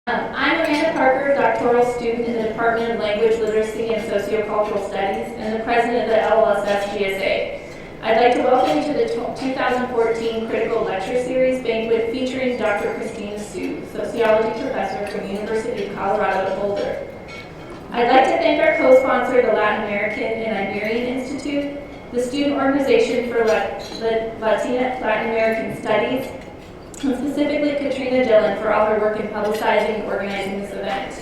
I'm Amanda Parker, doctoral student in the Department of Language, Literacy, and Sociocultural Studies, and the president of the LLSS GSA. I'd like to welcome you to the 2014 Critical Lecture Series banquet featuring Dr. Christina A, sociology professor from the University of Colorado at Boulder. I'd like to thank our co-sponsor, the Latin American and Iberian Institute, the Student Organization for Latin American Studies, and specifically Katrina Dillon for all her work in publicizing and organizing this event.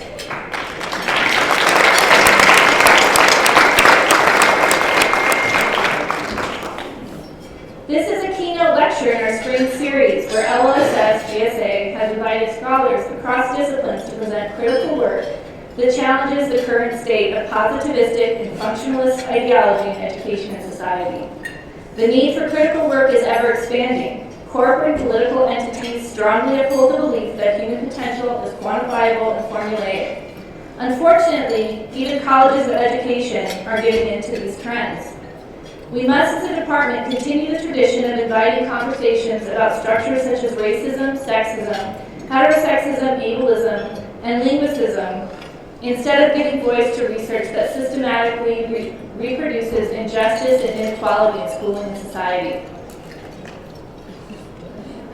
This is a keynote lecture in our spring series where LLSS GSA has invited scholars across disciplines to present critical work that challenges the current state of positivistic and functionalist ideology in education and society. The need for critical work is ever expanding. Corporate and political entities strongly uphold the belief that human potential is quantifiable and formulaic. Unfortunately, even colleges of education are giving into these trends. We must, as a department, continue the tradition of inviting conversations about structures such as racism, sexism, heterosexism, ableism, and linguicism, instead of giving voice to research that systematically reproduces injustice and inequality in schooling and society.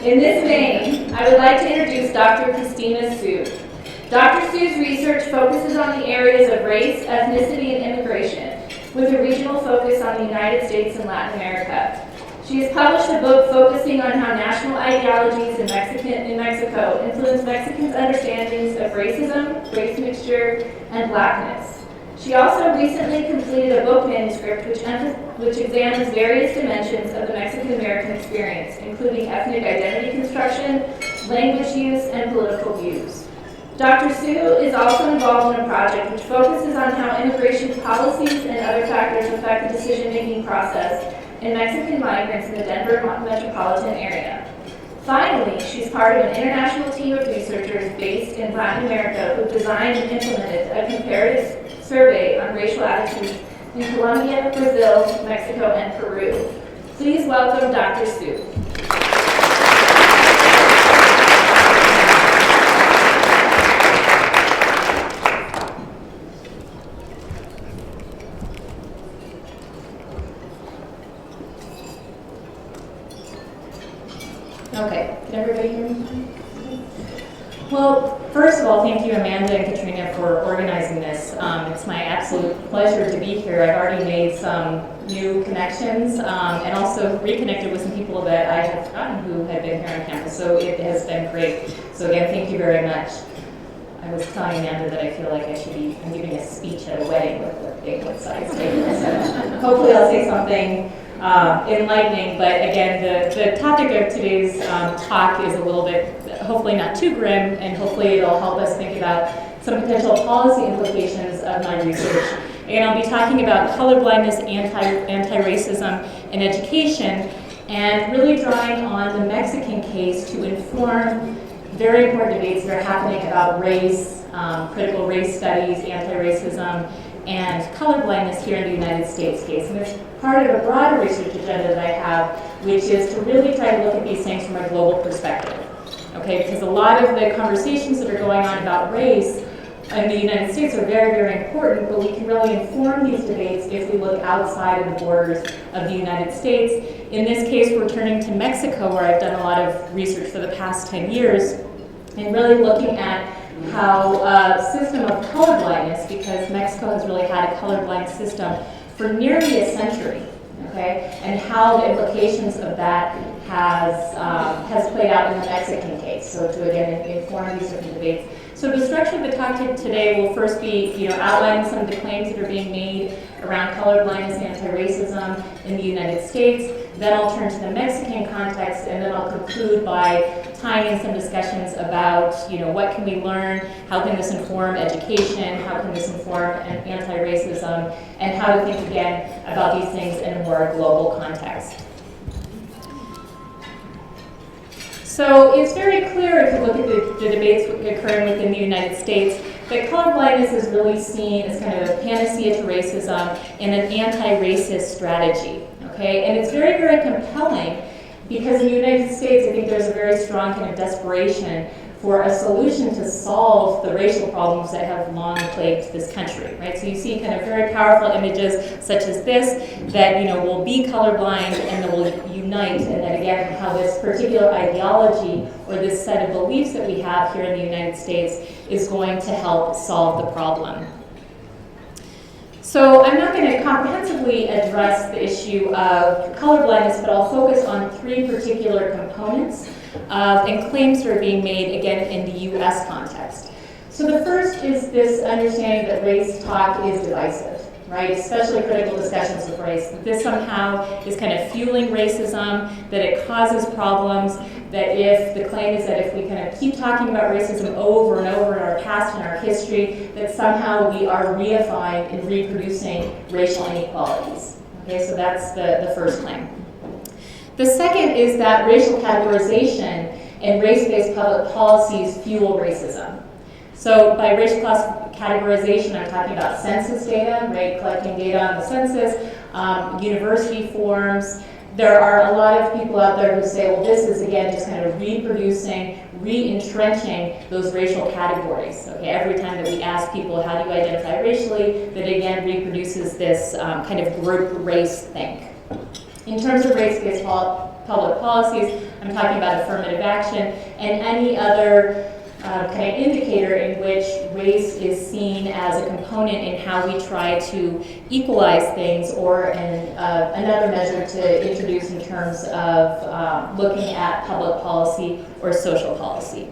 In this vein, I would like to introduce Dr. Christina A. Dr. Su's research focuses on the areas of race, ethnicity, and immigration, with a regional focus on the United States and Latin America. She has published a book focusing on how national ideologies in Mexico influence Mexicans' understandings of racism, race mixture, and Blackness. She also recently completed a book manuscript which examines various dimensions of the Mexican-American experience, including ethnic identity construction, language use, and political views. Dr. Su is also involved in a project which focuses on how immigration policies and other factors affect the decision-making process in Mexican migrants in the Denver metropolitan area. Finally, she's part of an international team of researchers based in Latin America who designed and implemented a comparative survey on racial attitudes in Colombia, Brazil, Mexico, and Peru. Please welcome Dr. Su. Okay, can everybody hear me? Well, first of all, thank you, Amanda and Katrina, for organizing this. It's my absolute pleasure to be here. I've already made some new connections and also reconnected with some people that I had forgotten who had been here on campus, so it has been great. So again, thank you very much. I was telling Amanda that I feel like I'm giving a speech at a wedding with a big wood-sized table, so hopefully I'll say something enlightening, but again, the topic of today's talk is a little bit, hopefully not too grim, and hopefully it'll help us think about some potential policy implications of my research. And I'll be talking about colorblindness, anti-racism in education, and really drawing on the Mexican case to inform very important debates that are happening about race, critical race studies, anti-racism, and colorblindness here in the United States case. And it's part of a broader research agenda that I have, which is to really try to look at these things from a global perspective. Okay, because a lot of the conversations that are going on about race in the United States are very, very important, but we can really inform these debates if we look outside of the borders of the United States. In this case, we're turning to Mexico, where I've done a lot of research for the past 10 years, and really looking at how a system of colorblindness, because Mexico has really had a colorblind system for nearly a century, okay, and how the implications of that has played out in the Mexican case. So to again inform these different debates. So the structure of the talk today will first be, outlining some of the claims that are being made around colorblindness and anti-racism in the United States. Then I'll turn to the Mexican context, and then I'll conclude by tying in some discussions about, what can we learn, how can this inform education, how can this inform anti-racism, and how to think again about these things in a more global context. So it's very clear if you look at the debates occurring within the United States that colorblindness is really seen as kind of a panacea to racism and an anti-racist strategy. Okay, and it's very, very compelling because in the United States, I think there's a very strong kind of desperation for a solution to solve the racial problems that have long plagued this country, right? So you see kind of very powerful images such as this that, will be colorblind and that will unite, and then again, how this particular ideology or this set of beliefs that we have here in the United States is going to help solve the problem. So I'm not going to comprehensively address the issue of colorblindness, but I'll focus on three particular components and claims that are being made, again, in the U.S. context. So the first is this understanding that race talk is divisive, right? Especially critical discussions of race. That this somehow is kind of fueling racism, that it causes problems, that if the claim is that if we kind of keep talking about racism over and over in our past and our history, that somehow we are reifying and reproducing racial inequalities. Okay, so that's the first claim. The second is that racial categorization and race-based public policies fuel racism. So by racial categorization, I'm talking about census data, right? Collecting data on the census, university forms. There are a lot of people out there who say, well, this is, again, just kind of reproducing, re-entrenching those racial categories. Okay, every time that we ask people, how do you identify racially, that again reproduces this kind of group race think. In terms of race-based public policies, I'm talking about affirmative action and any other kind of indicator in which race is seen as a component in how we try to equalize things, or another measure to introduce in terms of looking at public policy or social policy.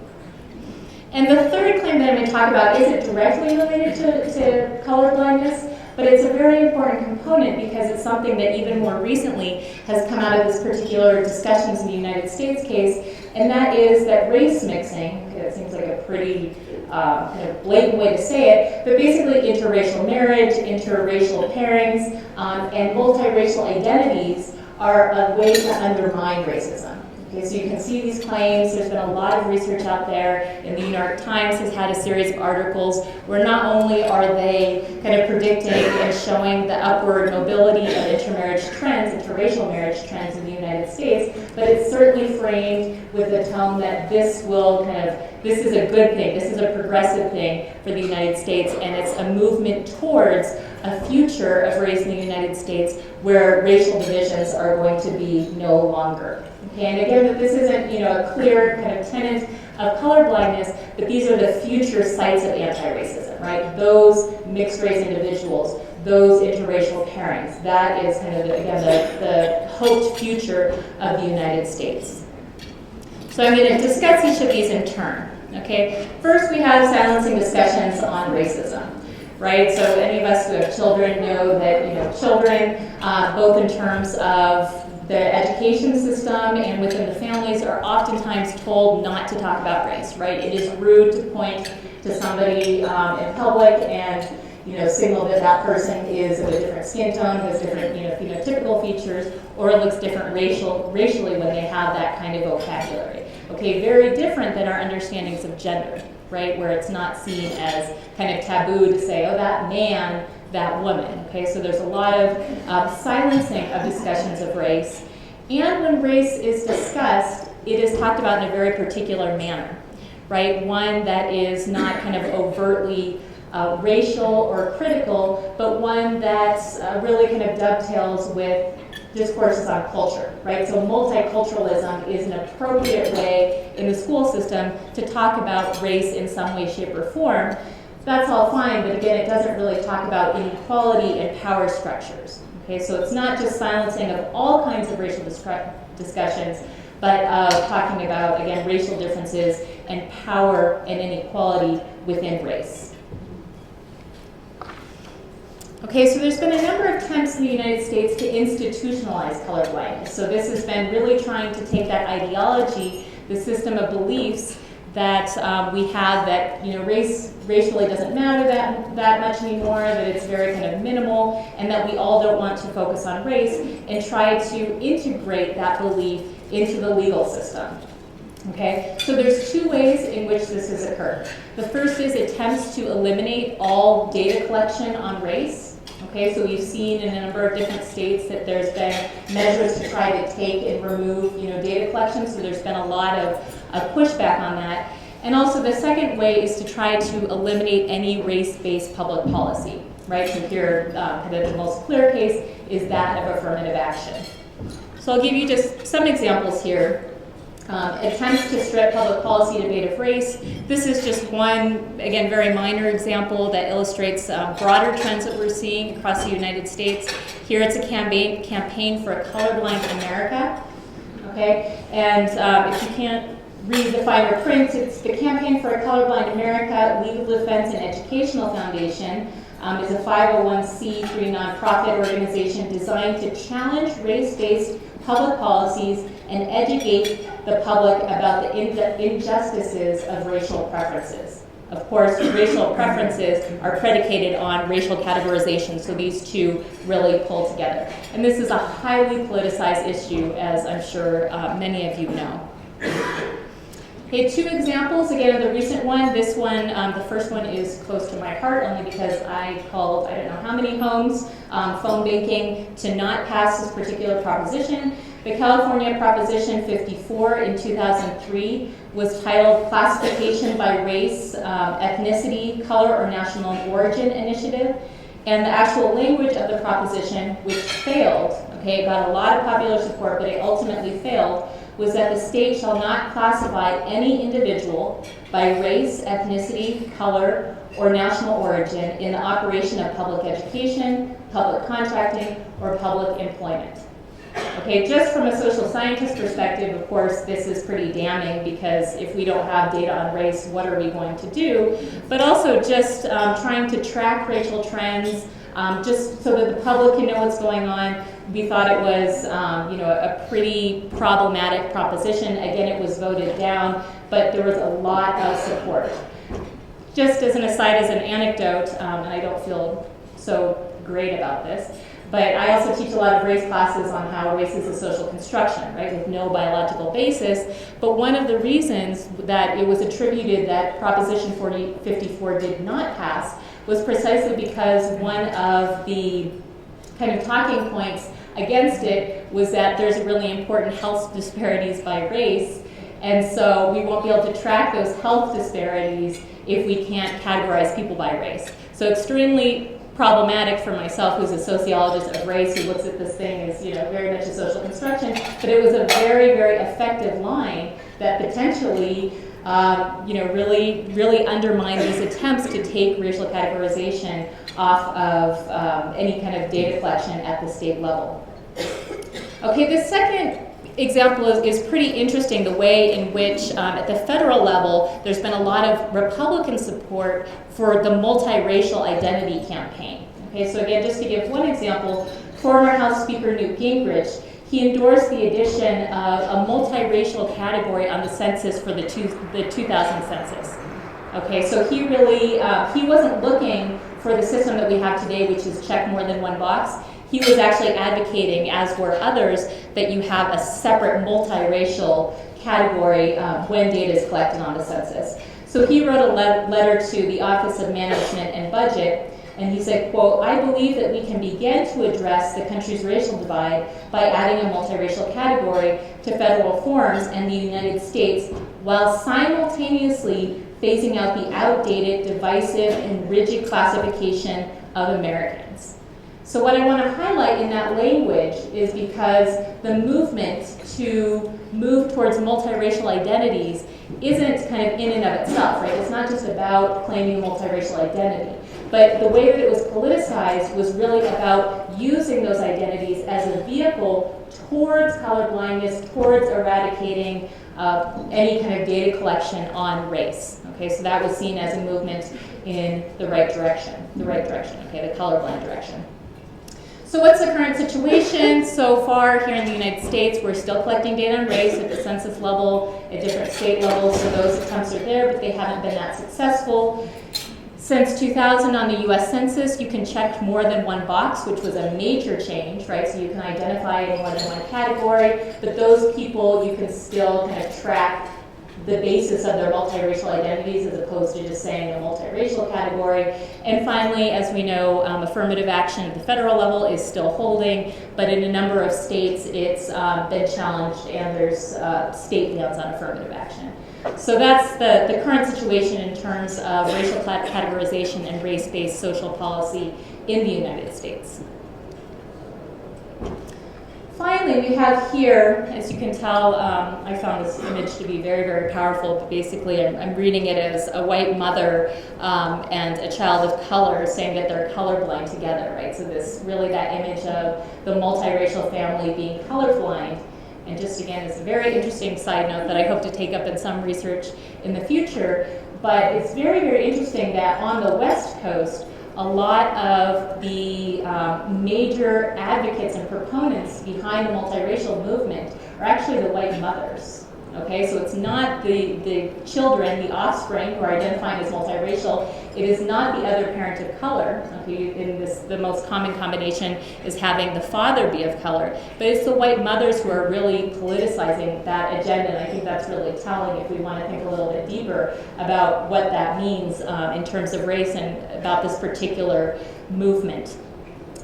And the third claim that I'm going to talk about isn't directly related to colorblindness, but it's a very important component because it's something that even more recently has come out of this particular discussions in the United States case, and that is that race mixing, it seems like a pretty kind of blatant way to say it, but basically interracial marriage, interracial pairings, and multiracial identities are a way to undermine racism. Okay, so you can see these claims. There's been a lot of research out there, and the New York Times has had a series of articles where not only are they kind of predicting and showing the upward mobility of intermarriage trends, interracial marriage trends in the United States, but it's certainly framed with the tone that this is a good thing, this is a progressive thing for the United States, and it's a movement towards a future of race in the United States where racial divisions are going to be no longer. Okay, and again, that this isn't a clear kind of tenet of colorblindness, but these are the future sites of anti-racism, right? Those mixed race individuals, those interracial pairings, that is kind of, again, the hoped future of the United States. So I'm going to discuss each of these in turn. Okay, first we have silencing discussions on racism. Right, so any of us who have children know that children, both in terms of the education system and within the families, are oftentimes told not to talk about race. Right, it is rude to point to somebody in public and signal that that person is of a different skin tone, has different phenotypical features, or looks different racially when they have that kind of vocabulary. Okay, very different than our understandings of gender. Right, where it's not seen as kind of taboo to say, oh, that man, that woman. Okay, so there's a lot of silencing of discussions of race. And when race is discussed, it is talked about in a very particular manner, right? One that is not kind of overtly racial or critical, but one that's really kind of dovetails with discourses on culture, right? So multiculturalism is an appropriate way in the school system to talk about race in some way, shape, or form. That's all fine, but again, it doesn't really talk about inequality and power structures. Okay, so it's not just silencing of all kinds of racial discussions, but talking about, again, racial differences and power and inequality within race. Okay, so there's been a number of attempts in the United States to institutionalize colorblindness. So this has been really trying to take that ideology, the system of beliefs that we have that race racially doesn't matter that much anymore, that it's very kind of minimal, and that we all don't want to focus on race, and try to integrate that belief into the legal system. Okay, so there's two ways in which this has occurred. The first is attempts to eliminate all data collection on race. Okay, so we've seen in a number of different states that there's been measures to try to take and remove, data collection. So there's been a lot of pushback on that. And also the second way is to try to eliminate any race-based public policy, right? So here, kind of the most clear case is that of affirmative action. So I'll give you just some examples here. Attempts to strip public policy debate of race. This is just one, again, very minor example that illustrates broader trends that we're seeing across the United States. Here it's a campaign for a colorblind America, okay? And if you can't read the finer print, it's the Campaign for a Colorblind America Legal Defense and Educational Foundation. Is a 501c3 nonprofit organization designed to challenge race-based public policies and educate the public about the injustices of racial preferences. Of course, racial preferences are predicated on racial categorization, so these two really pull together. And this is a highly politicized issue, as I'm sure many of you know. Okay, two examples, again, of the recent one. This one, the first one is close to my heart, only because I called, I don't know how many homes, phone banking, to not pass this particular proposition. The California Proposition 54 in 2003 was titled Classification by Race, Ethnicity, Color, or National Origin Initiative. And the actual language of the proposition, which failed, okay, it got a lot of popular support, but it ultimately failed, was that the state shall not classify any individual by race, ethnicity, color, or national origin in the operation of public education, public contracting, or public employment. Okay, just from a social scientist perspective, of course, this is pretty damning because if we don't have data on race, what are we going to do? But also just trying to track racial trends, just so that the public can know what's going on. We thought it was, a pretty problematic proposition. Again, it was voted down, but there was a lot of support. Just as an aside, as an anecdote, and I don't feel so great about this, but I also teach a lot of race classes on how race is a social construction, right, with no biological basis. But one of the reasons that it was attributed that Proposition 54 did not pass was precisely because one of the kind of talking points against it was that there's really important health disparities by race, and so we won't be able to track those health disparities if we can't categorize people by race. So extremely problematic for myself, who's a sociologist of race, who looks at this thing as very much a social construction, but it was a very, very effective line that potentially really undermined these attempts to take racial categorization off of any kind of data collection at the state level. Okay, the second example is pretty interesting, the way in which at the federal level there's been a lot of Republican support for the multiracial identity campaign. Okay, so again, just to give one example, former House Speaker Newt Gingrich, he endorsed the addition of a multiracial category on the census for the 2000 census. Okay, so he really, he wasn't looking for the system that we have today, which is check more than one box. He was actually advocating, as were others, that you have a separate multiracial category when data is collected on the census. So he wrote a letter to the Office of Management and Budget, and he said, quote, "I believe that we can begin to address the country's racial divide by adding a multiracial category to federal forms and the United States while simultaneously phasing out the outdated, divisive, and rigid classification of Americans." So what I want to highlight in that language is because the movement to move towards multiracial identities isn't kind of in and of itself, right? It's not just about claiming a multiracial identity. But the way that it was politicized was really about using those identities as a vehicle towards colorblindness, towards eradicating any kind of data collection on race. Okay, so that was seen as a movement in the right direction, okay, the colorblind direction. So what's the current situation? So far here in the United States, we're still collecting data on race at the census level, at different state levels, so those attempts are there, but they haven't been that successful. Since 2000 on the US Census, you can check more than one box, which was a major change, right? So you can identify in more than one category, but those people, you can still kind of track the basis of their multiracial identities as opposed to just saying a multiracial category. And finally, as we know, affirmative action at the federal level is still holding, but in a number of states it's been challenged, and there's state bans on affirmative action. So that's the current situation in terms of racial categorization and race-based social policy in the United States. Finally, we have here, as you can tell, I found this image to be very, very powerful, but basically I'm reading it as a white mother and a child of color saying that they're colorblind together, right? So this really that image of the multiracial family being colorblind. And just again, it's a very interesting side note that I hope to take up in some research in the future, but it's very, very interesting that on the West Coast, a lot of the major advocates and proponents behind the multiracial movement are actually the white mothers. Okay, so it's not the children, the offspring who are identifying as multiracial. It is not the other parent of color. Okay, in this, the most common combination is having the father be of color, but it's the white mothers who are really politicizing that agenda, and I think that's really telling if we want to think a little bit deeper about what that means in terms of race and about this particular movement.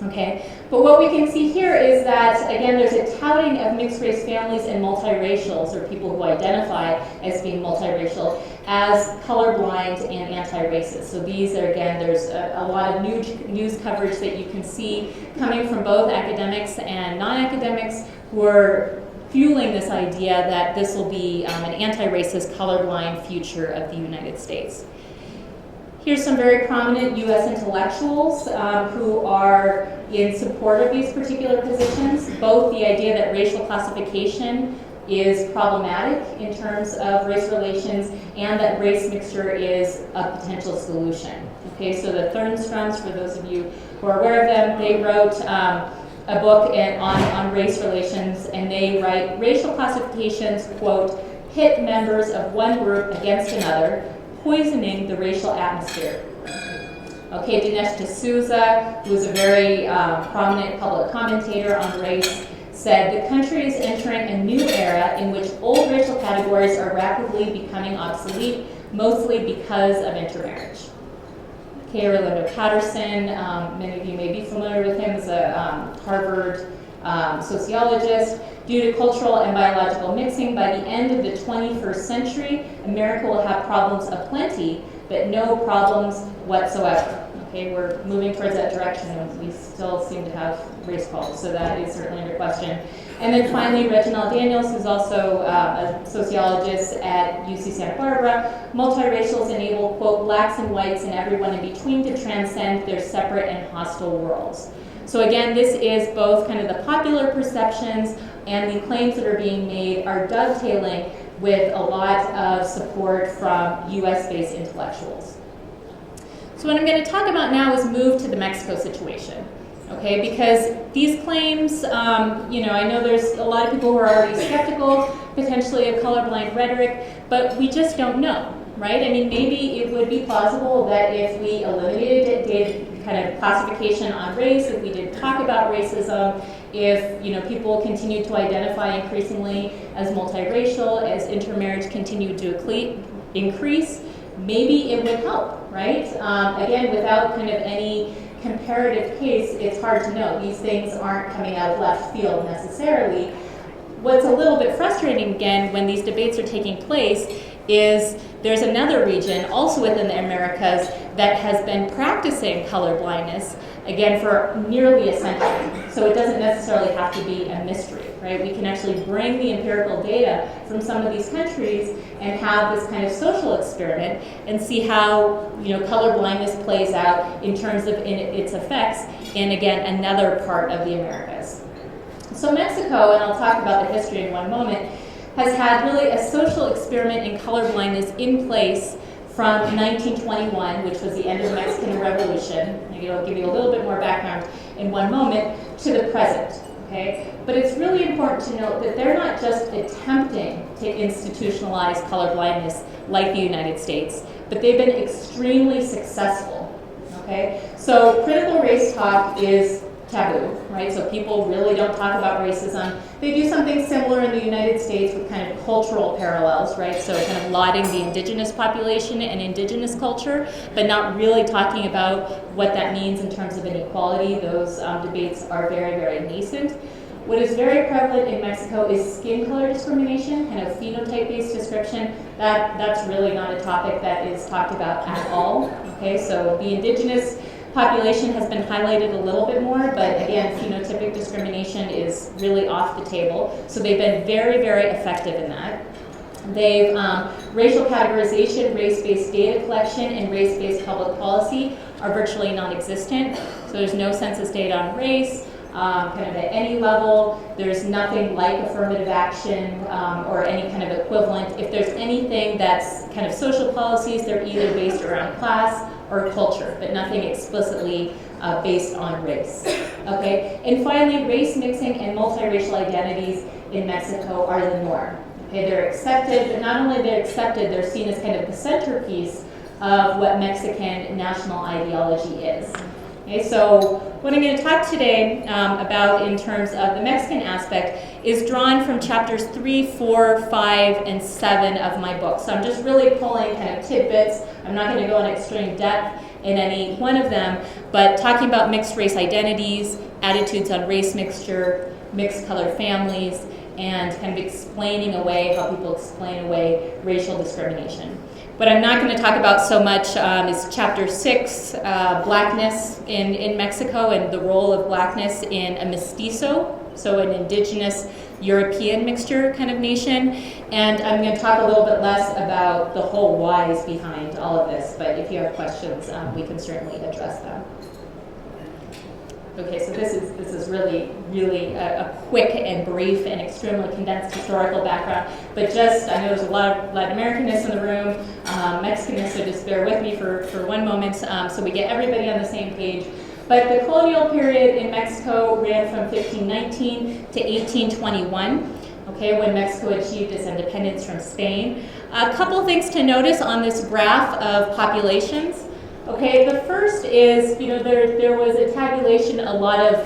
Okay, but what we can see here is that, again, there's a touting of mixed race families and multiracials, or people who identify as being multiracial, as colorblind and anti-racist. So these are, again, there's a lot of news coverage that you can see coming from both academics and non-academics who are fueling this idea that this will be an anti-racist, colorblind future of the United States. Here's some very prominent U.S. intellectuals who are in support of these particular positions, both the idea that racial classification is problematic in terms of race relations and that race mixture is a potential solution. Okay, so the Thurnstroms, for those of you who are aware of them, they wrote a book on race relations, and they write, racial classifications, quote, pit members of one group against another, poisoning the racial atmosphere. Okay, Dinesh D'Souza, who is a very prominent public commentator on race, said, the country is entering a new era in which old racial categories are rapidly becoming obsolete, mostly because of intermarriage. Okay, Orlando Patterson, many of you may be familiar with him, as a Harvard sociologist. Due to cultural and biological mixing, by the end of the 21st century, America will have problems aplenty, but no problems whatsoever. Okay, we're moving towards that direction, and we still seem to have race problems, so that is certainly under question. And then finally, Reginald Daniels, who's also a sociologist at UC Santa Barbara, multiracials enable, quote, blacks and whites and everyone in between to transcend their separate and hostile worlds. So again, this is both kind of the popular perceptions and the claims that are being made are dovetailing with a lot of support from US-based intellectuals. So what I'm going to talk about now is move to the Mexico situation, okay? Because these claims, you know, I know there's a lot of people who are already skeptical, potentially of colorblind rhetoric, but we just don't know, right? I mean, maybe it would be plausible that if we eliminated data kind of classification on race, if we didn't talk about racism, if people continue to identify increasingly as multiracial, as intermarriage continued to increase, maybe it would help, right? Again, without kind of any comparative case, it's hard to know. These things aren't coming out of left field necessarily. What's a little bit frustrating, again, when these debates are taking place is there's another region, also within the Americas, that has been practicing colorblindness, again, for nearly a century. So it doesn't necessarily have to be a mystery, right? We can actually bring the empirical data from some of these countries and have this kind of social experiment and see how colorblindness plays out in terms of its effects in, again, another part of the Americas. So Mexico, and I'll talk about the history in one moment, has had really a social experiment in colorblindness in place from 1921, which was the end of the Mexican Revolution. I'll give you a little bit more background in one moment, to the present. Okay? But it's really important to note that they're not just attempting to institutionalize colorblindness like the United States, but they've been extremely successful. Okay? So critical race talk is taboo, right? So people really don't talk about racism. They do something similar in the United States with kind of cultural parallels, right? So kind of lauding the indigenous population and indigenous culture, but not really talking about what that means in terms of inequality. Those debates are very, very nascent. What is very prevalent in Mexico is skin color discrimination, kind of phenotype-based description. That's really not a topic that is talked about at all. Okay, so the indigenous population has been highlighted a little bit more, but again, phenotypic discrimination is really off the table. So they've been very, very effective in that. They've, racial categorization, race-based data collection, and race-based public policy are virtually non-existent. So there's no census data on race, kind of at any level. There's nothing like affirmative action or any kind of equivalent. If there's anything that's kind of social policies, they're either based around class or culture, but nothing explicitly based on race. Okay, and finally, race mixing and multiracial identities in Mexico are the norm. Okay, they're accepted, but not only they're accepted, they're seen as kind of the centerpiece of what Mexican national ideology is. Okay, so what I'm going to talk today about in terms of the Mexican aspect is drawn from chapters 3, 4, 5, and 7 of my book. So I'm just really pulling kind of tidbits. I'm not going to go in extreme depth in any one of them, but talking about mixed race identities, attitudes on race mixture, mixed color families, and kind of explaining away how people explain away racial discrimination. What I'm not going to talk about so much is chapter 6, Blackness in Mexico and the role of Blackness in a mestizo, so an indigenous European mixture kind of nation. And I'm going to talk a little bit less about the whole whys behind all of this, but if you have questions, we can certainly address them. Okay, so this is really a quick and brief and extremely condensed historical background, but just, I know there's a lot of Latin Americanness in the room, Mexicanness, so just bear with me for one moment so we get everybody on the same page. But the colonial period in Mexico ran from 1519 to 1821, okay, when Mexico achieved its independence from Spain. A couple things to notice on this graph of populations. Okay, the first is, you know, there was a tabulation, a lot of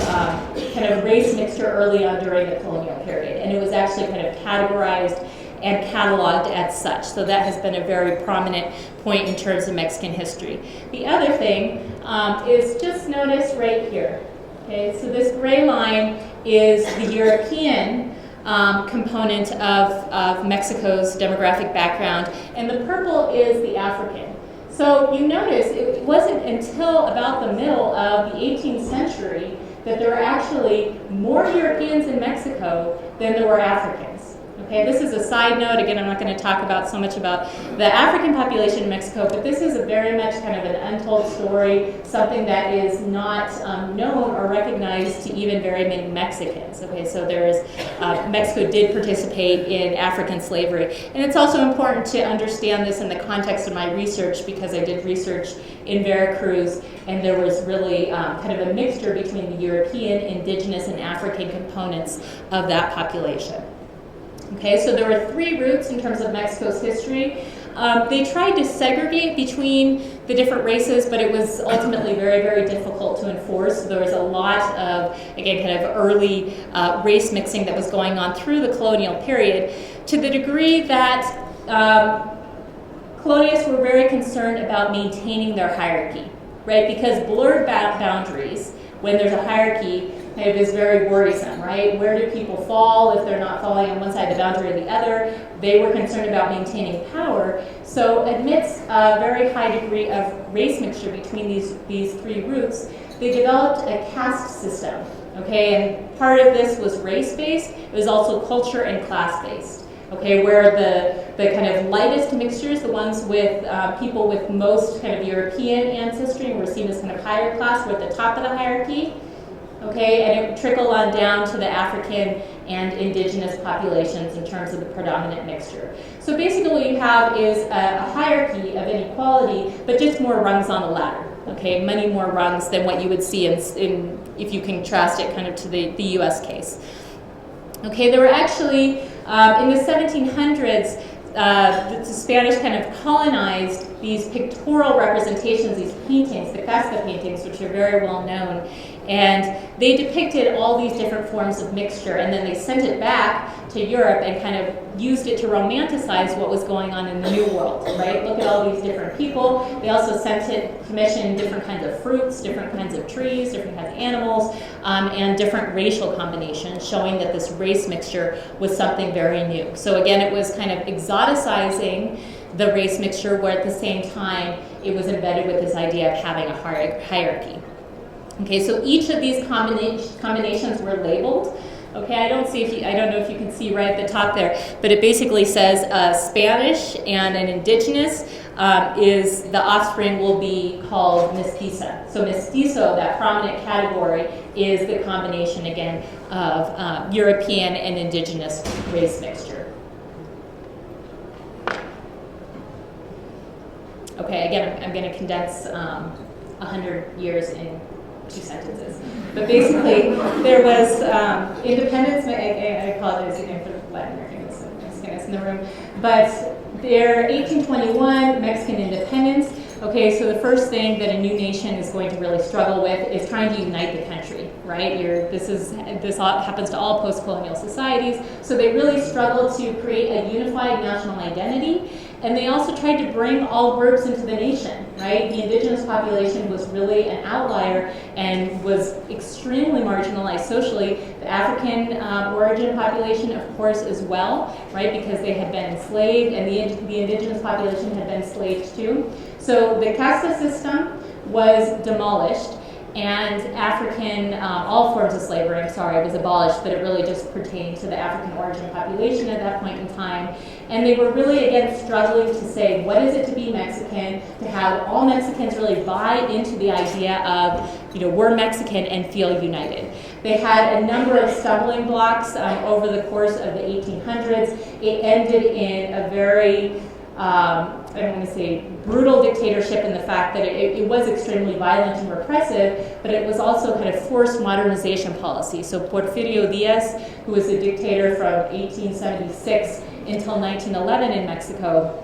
kind of race mixture early on during the colonial period, and it was actually kind of categorized and cataloged as such. So that has been a very prominent point in terms of Mexican history. The other thing is just notice right here. Okay, so this gray line is the European component of Mexico's demographic background, and the purple is the African. So you notice it wasn't until about the middle of the 18th century that there were actually more Europeans in Mexico than there were Africans. Okay, this is a side note. Again, I'm not going to talk about so much about the African population in Mexico, but this is a very much kind of an untold story, something that is not known or recognized to even very many Mexicans. Okay, so there is, Mexico did participate in African slavery. And it's also important to understand this in the context of my research, because I did research in Veracruz, and there was really kind of a mixture between the European, indigenous, and African components of that population. Okay, so there were 3 roots in terms of Mexico's history. They tried to segregate between the different races, but it was ultimately very, very difficult to enforce. So there was a lot of, again, kind of early race mixing that was going on through the colonial period, to the degree that colonialists were very concerned about maintaining their hierarchy, right? Because blurred boundaries, when there's a hierarchy, kind of is very worrisome, right? Where do people fall if they're not falling on one side of the boundary or the other? They were concerned about maintaining power. So amidst a very high degree of race mixture between these 3 roots, they developed a caste system, okay? And part of this was race-based. It was also culture and class-based, okay? Where the kind of lightest mixtures, the ones with people with most kind of European ancestry, were seen as kind of higher class, were at the top of the hierarchy. Okay, and it would trickle on down to the African and indigenous populations in terms of the predominant mixture. So basically what you have is a hierarchy of inequality, but just more rungs on the ladder. Okay, many more rungs than what you would see in if you contrast it kind of to the US case. Okay, there were actually, in the 1700s, the Spanish kind of colonized these pictorial representations, these paintings, the casca paintings, which are very well known. And they depicted all these different forms of mixture, and then they sent it back to Europe and kind of used it to romanticize what was going on in the New World, right? Look at all these different people. They also commissioned different kinds of fruits, different kinds of trees, different kinds of animals, and different racial combinations, showing that this race mixture was something very new. So again, it was kind of exoticizing the race mixture, where at the same time it was embedded with this idea of having a hierarchy. Okay, so each of these combinations were labeled. Okay, I don't know if you can see right at the top there, but it basically says Spanish and an indigenous is the offspring will be called mestiza. So mestizo, that prominent category, is the combination again of European and indigenous race mixture. Okay, again, I'm going to condense 100 years in 2 sentences. But basically, there was independence. I apologize again for the Latin Americans in the room. But there, 1821, Mexican independence. Okay, so the first thing that a new nation is going to really struggle with is trying to unite the country, right? This happens to all post-colonial societies. So they really struggle to create a unified national identity. And they also tried to bring all groups into the nation, right? The indigenous population was really an outlier and was extremely marginalized socially. The African origin population, of course, as well, right? Because they had been enslaved, and the indigenous population had been enslaved too. So the casta system was demolished, and all forms of slavery, was abolished, but it really just pertained to the African origin population at that point in time. And they were really, again, struggling to say, what is it to be Mexican, to have all Mexicans really buy into the idea of, we're Mexican and feel united. They had a number of stumbling blocks over the course of the 1800s. It ended in a very, I don't want to say brutal dictatorship in the fact that it was extremely violent and repressive, but it was also kind of forced modernization policy. So Porfirio Diaz, who was a dictator from 1876 until 1911 in Mexico,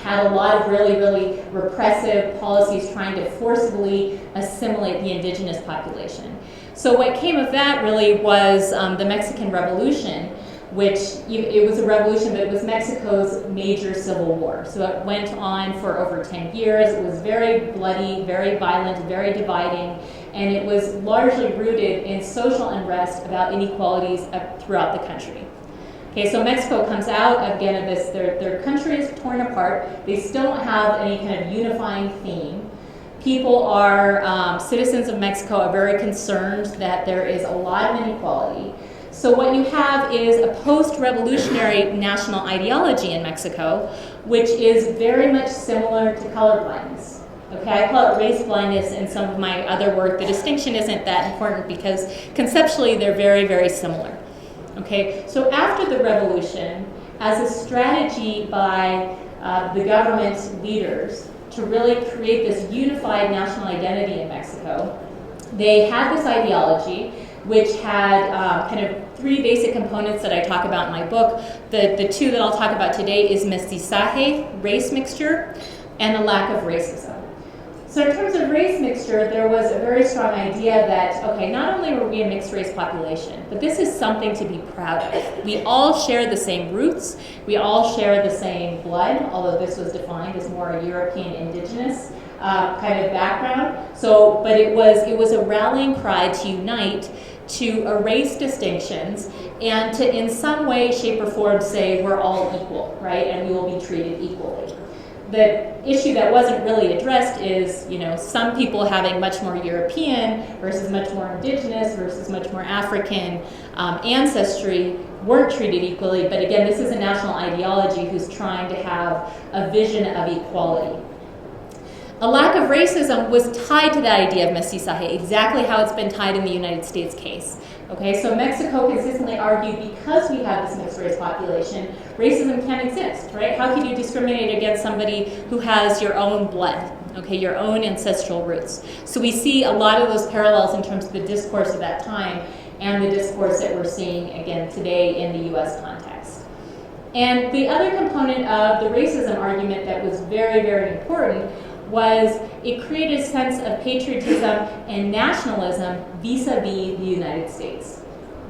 had a lot of really, really repressive policies trying to forcibly assimilate the indigenous population. So what came of that really was the Mexican Revolution, which it was a revolution, but it was Mexico's major civil war. So it went on for over 10 years. It was very bloody, very violent, very dividing, and it was largely rooted in social unrest about inequalities throughout the country. Okay, so Mexico comes out again of this, their country is torn apart. They still don't have any kind of unifying theme. Citizens of Mexico are very concerned that there is a lot of inequality. So what you have is a post-revolutionary national ideology in Mexico, which is very much similar to colorblindness. Okay, I call it race blindness in some of my other work. The distinction isn't that important because conceptually they're very, very similar. Okay, so after the revolution, as a strategy by the government leaders to really create this unified national identity in Mexico, they had this ideology which had kind of 3 basic components that I talk about in my book. The 2 that I'll talk about today is mestizaje, race mixture, and the lack of racism. So in terms of race mixture, there was a very strong idea that, okay, not only were we a mixed race population, but this is something to be proud of. We all share the same roots, we all share the same blood, although this was defined as more a European indigenous kind of background. So, but it was a rallying cry to unite, to erase distinctions, and to in some way, shape, or form say we're all equal, right? And we will be treated equally. The issue that wasn't really addressed is, some people having much more European versus much more indigenous versus much more African ancestry weren't treated equally. But again, this is a national ideology who's trying to have a vision of equality. A lack of racism was tied to that idea of mestizaje, exactly how it's been tied in the United States case. Okay, so Mexico consistently argued because we have this mixed race population, racism can't exist, right? How can you discriminate against somebody who has your own blood, okay, your own ancestral roots? So we see a lot of those parallels in terms of the discourse of that time and the discourse that we're seeing again today in the US context. And the other component of the racism argument that was very, very important was it created a sense of patriotism and nationalism vis-a-vis the United States.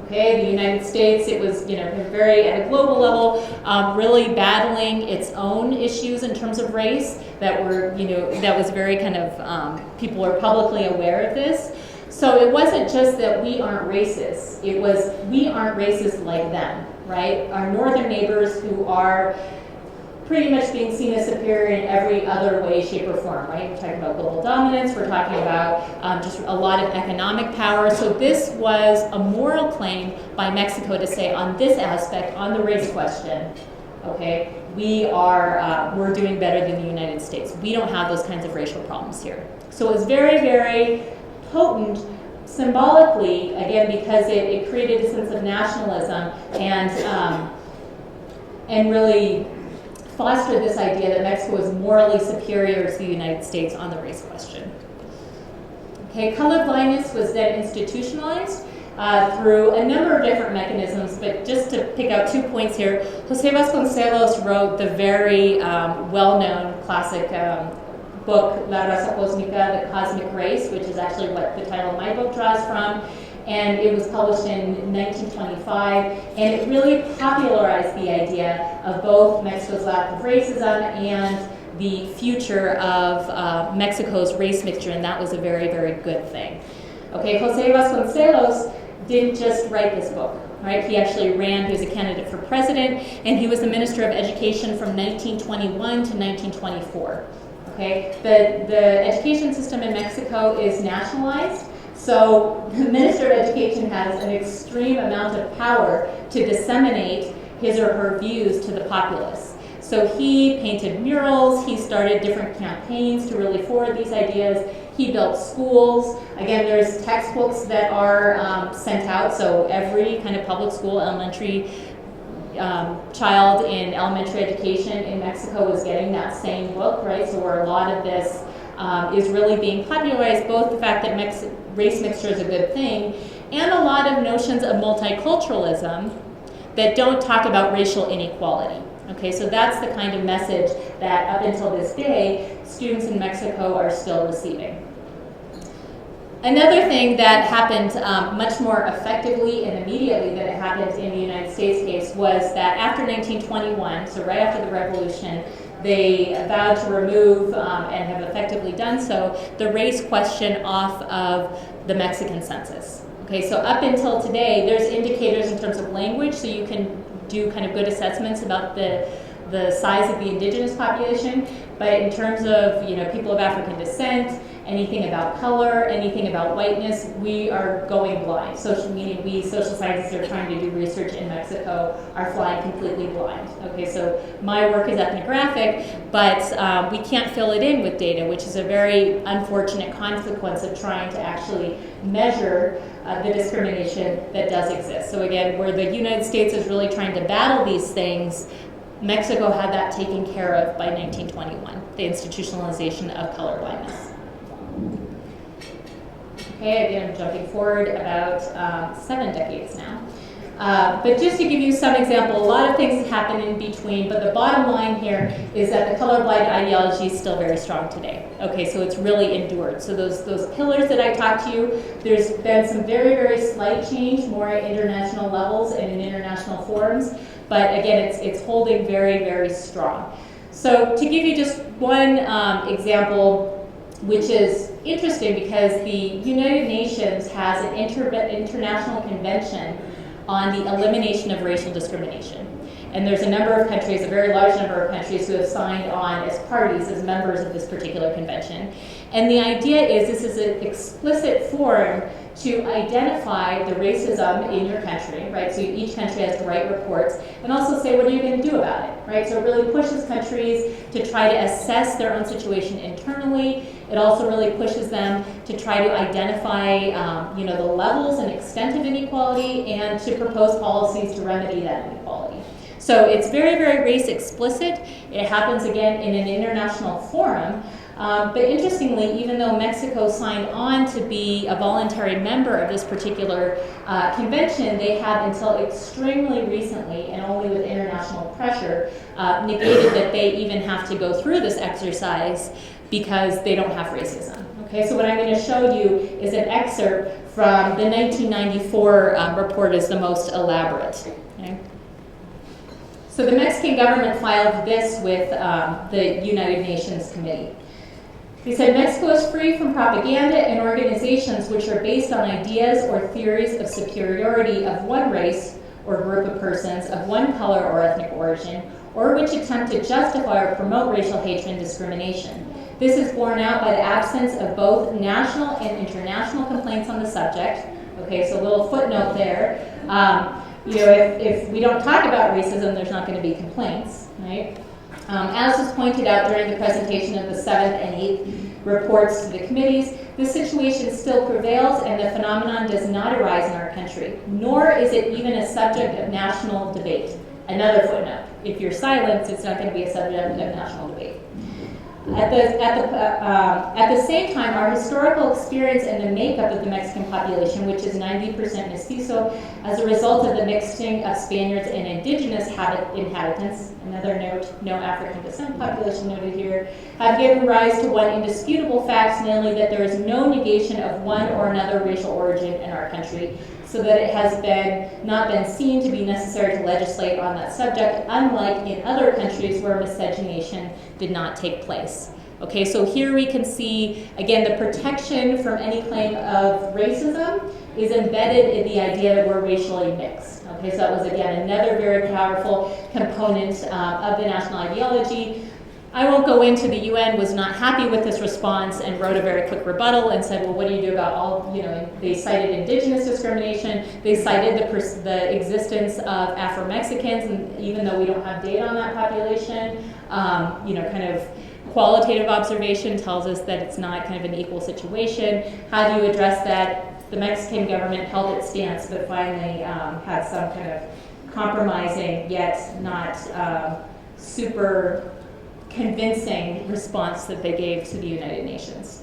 Okay, the United States, it was, very at a global level, really battling its own issues in terms of race that were, that was very kind of, people are publicly aware of this. So it wasn't just that we aren't racist, it was we aren't racist like them, right? Our northern neighbors who are pretty much being seen as superior in every other way, shape, or form, right? We're talking about global dominance, we're talking about just a lot of economic power. So this was a moral claim by Mexico to say on this aspect, on the race question, okay, we're doing better than the United States. We don't have those kinds of racial problems here. So it was very, very potent symbolically, again, because it created a sense of nationalism and really fostered this idea that Mexico was morally superior to the United States on the race question. Okay, colorblindness was then institutionalized through a number of different mechanisms, but just to pick out 2 points here, Jose Vasconcelos wrote the very well-known classic book, La Raza Cósmica, The Cosmic Race, which is actually what the title of my book draws from. And it was published in 1925, and it really popularized the idea of both Mexico's lack of racism and the future of Mexico's race mixture, and that was a very, very good thing. Okay, Jose Vasconcelos didn't just write this book, right? He actually he was a candidate for president, and he was the Minister of Education from 1921 to 1924. Okay, the education system in Mexico is nationalized. So the Minister of Education has an extreme amount of power to disseminate his or her views to the populace. So he painted murals, he started different campaigns to really forward these ideas. He built schools. Again, there's textbooks that are sent out, so every kind of public school, elementary child in elementary education in Mexico was getting that same book, right? So where a lot of this is really being popularized, both the fact that race mixture is a good thing, and a lot of notions of multiculturalism that don't talk about racial inequality. Okay, so that's the kind of message that up until this day, students in Mexico are still receiving. Another thing that happened much more effectively and immediately than it happened in the United States case was that after 1921, so right after the revolution, they vowed to remove, and have effectively done so, the race question off of the Mexican census. Okay, so up until today, there's indicators in terms of language, so you can do kind of good assessments about the size of the indigenous population, but in terms of people of African descent, anything about color, anything about whiteness, we are going blind. Meaning we social scientists are trying to do research in Mexico are flying completely blind. Okay, so my work is ethnographic, but we can't fill it in with data, which is a very unfortunate consequence of trying to actually measure the discrimination that does exist. So again, where the United States is really trying to battle these things, Mexico had that taken care of by 1921, the institutionalization of colorblindness. Okay, again, I'm jumping forward about 7 decades now. But just to give you some example, a lot of things happen in between, but the bottom line here is that the colorblind ideology is still very strong today. Okay, so it's really endured. So those pillars that I talked to you, there's been some very, very slight change, more at international levels and in international forums, but again, it's holding very, very strong. So to give you just one example, which is interesting because the United Nations has an international convention on the elimination of racial discrimination. And there's a number of countries, a very large number of countries, who have signed on as parties, as members of this particular convention. And the idea is this is an explicit forum to identify the racism in your country, right? So each country has to write reports and also say, what are you going to do about it, right? So it really pushes countries to try to assess their own situation internally. It also really pushes them to try to identify, the levels and extent of inequality and to propose policies to remedy that inequality. So it's very, very race explicit. It happens again in an international forum. But interestingly, even though Mexico signed on to be a voluntary member of this particular convention, they have until extremely recently, and only with international pressure, negated that they even have to go through this exercise because they don't have racism. Okay, so what I'm going to show you is an excerpt from the 1994 report is the most elaborate. Okay? So the Mexican government filed this with the United Nations Committee. They said, Mexico is free from propaganda and organizations which are based on ideas or theories of superiority of one race or group of persons of one color or ethnic origin, or which attempt to justify or promote racial hatred and discrimination. This is borne out by the absence of both national and international complaints on the subject. Okay, so a little footnote there. If we don't talk about racism, there's not going to be complaints, right? As was pointed out during the presentation of the 7th and 8th reports to the committees, the situation still prevails and the phenomenon does not arise in our country, nor is it even a subject of national debate. Another footnote. If you're silenced, it's not going to be a subject of national debate. At the same time, our historical experience and the makeup of the Mexican population, which is 90% mestizo, as a result of the mixing of Spaniards and indigenous inhabitants, another note, no African descent population noted here, have given rise to one indisputable fact, namely that there is no negation of one or another racial origin in our country, so that it has not been seen to be necessary to legislate on that subject, unlike in other countries where miscegenation did not take place. Okay, so here we can see, again, the protection from any claim of racism is embedded in the idea that we're racially mixed. Okay, so that was, again, another very powerful component of the national ideology. I won't go into the UN was not happy with this response and wrote a very quick rebuttal and said, well, what do you do about all, they cited indigenous discrimination, they cited the existence of Afro-Mexicans, and even though we don't have data on that population, kind of qualitative observation tells us that it's not kind of an equal situation. How do you address that? The Mexican government held its stance, but finally had some kind of compromising, yet not super convincing response that they gave to the United Nations.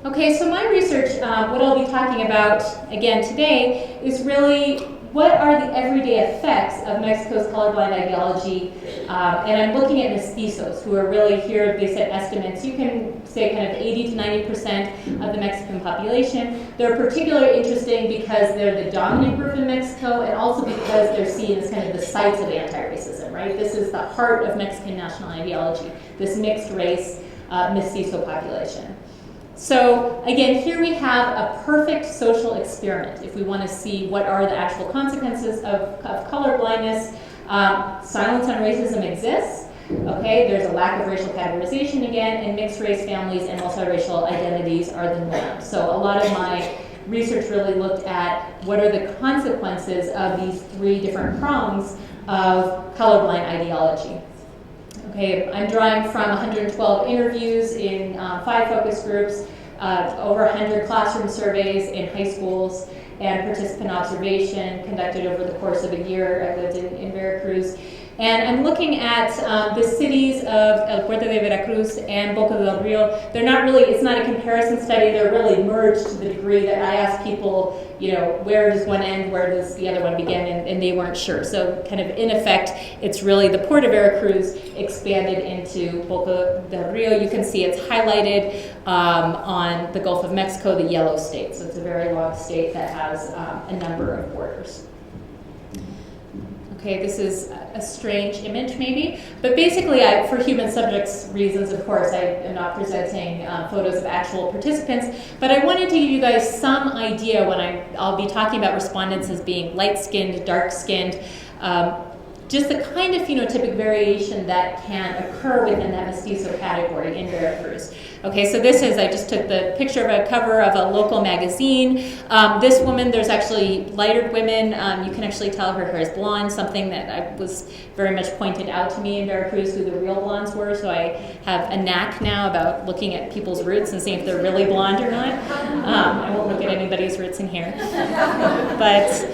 Okay, so my research, what I'll be talking about again today, is really what are the everyday effects of Mexico's colorblind ideology, and I'm looking at mestizos, who are really here, they said estimates, you can say kind of 80 to 90% of the Mexican population. They're particularly interesting because they're the dominant group in Mexico, and also because they're seen as kind of the sites of anti-racism, right? This is the heart of Mexican national ideology, this mixed race mestizo population. So again, here we have a perfect social experiment. If we want to see what are the actual consequences of color blindness, silence on racism exists. Okay, there's a lack of racial categorization again, and mixed race families and multiracial identities are the norm. So a lot of my research really looked at what are the consequences of these three different prongs of colorblind ideology. Okay, I'm drawing from 112 interviews in 5 focus groups, over 100 classroom surveys in high schools, and participant observation conducted over the course of a year. I lived in Veracruz. And I'm looking at the cities of El Puerto de Veracruz and Boca del Rio. They're not really, it's not a comparison study, they're really merged to the degree that I asked people, where does one end, where does the other one begin, and they weren't sure. So kind of in effect, it's really the Port of Veracruz expanded into Boca del Rio. You can see it's highlighted on the Gulf of Mexico, the yellow state. So it's a very long state that has a number of borders. Okay, this is a strange image maybe, but basically for human subjects reasons, of course, I am not presenting photos of actual participants, but I wanted to give you guys some idea when I'll be talking about respondents as being light-skinned, dark-skinned, just the kind of phenotypic variation that can occur within that mestizo category in Veracruz. Okay, so this is, I just took the picture of a cover of a local magazine. This woman, there's actually lighter women. You can actually tell her hair is blonde, something that was very much pointed out to me in Veracruz who the real blondes were. So I have a knack now about looking at people's roots and seeing if they're really blonde or not. I won't look at anybody's roots in here. But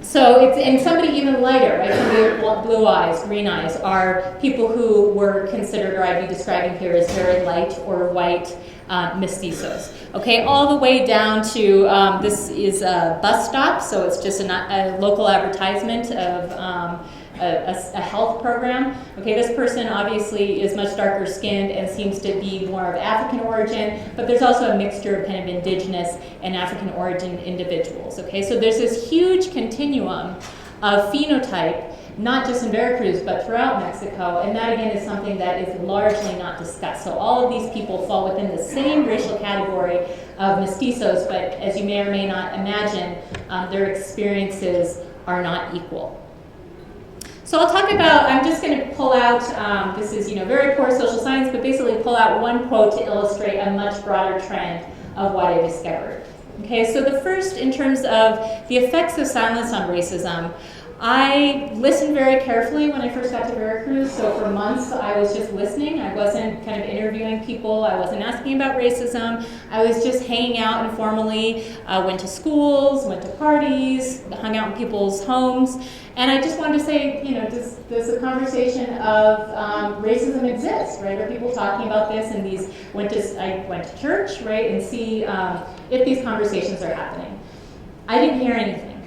so and somebody even lighter, right? Somebody with blue eyes, green eyes, are people who were considered, or I'd be describing here as very light or white mestizos. Okay, all the way down to this is a bus stop, so it's just a local advertisement of a health program. Okay, this person obviously is much darker skinned and seems to be more of African origin, but there's also a mixture of kind of indigenous and African origin individuals. Okay, so there's this huge continuum of phenotype, not just in Veracruz, but throughout Mexico, and that again is something that is largely not discussed. So all of these people fall within the same racial category of mestizos, but as you may or may not imagine, their experiences are not equal. So I'll talk about, I'm just going to pull out, this is very poor social science, but basically pull out one quote to illustrate a much broader trend of what I discovered. Okay, so the first, in terms of the effects of silence on racism, I listened very carefully when I first got to Veracruz. So for months I was just listening. I wasn't kind of interviewing people. I wasn't asking about racism. I was just hanging out informally, went to schools, went to parties, hung out in people's homes. And I just wanted to say, does the conversation of racism exist, right? Are people talking about this? And I went to church, right, and see if these conversations are happening. I didn't hear anything,